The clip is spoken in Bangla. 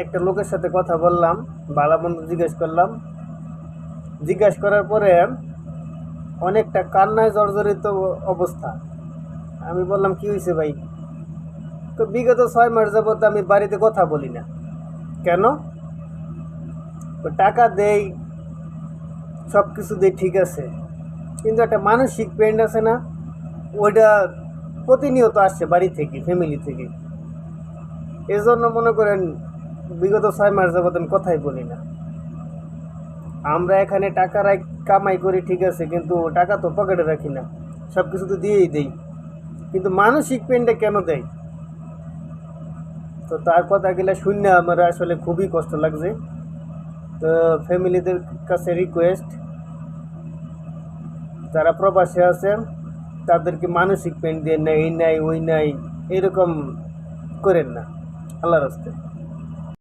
একটা লোকের সাথে কথা বললাম, ভালো মন্দ জিজ্ঞেস করার পরে অনেকটা কান্নায় জর্জরিত অবস্থা। আমি বললাম, কি হয়েছে ভাই? তো বিগত 6 মাস যাবত আমি বাড়িতে কথা বলি না। কেন? টাকা দেই, সব কিছু দেই, ঠিক আছে, কিন্তু একটা মানসিক পেইন আছে না, ওইটা প্রতিনিয়ত আসছে বাড়ি থেকে, ফ্যামিলি থেকে। এজন্য মনে করেন বিগত 6 মাস যাবত আমি কথাই বলি না। আমরা এখানে টাকা কামাই করি, ঠিক আছে, কিন্তু টাকা তো পকেটে রাখি না, সব কিছু তো দিয়েই দেই, কিন্তু মানসিক পেনটা কেন দেয়? তো তার কথাগুলো শুনে আমার আসলে খুবই কষ্ট লাগছে। তো ফ্যামিলিদের কাছে রিকোয়েস্ট, যারা প্রবাসে আছে তাদেরকে মানসিক পেন দিয়ে নেই, এই নাই ওই নাই এরকম করেন না, আল্লাহর রাস্তায়।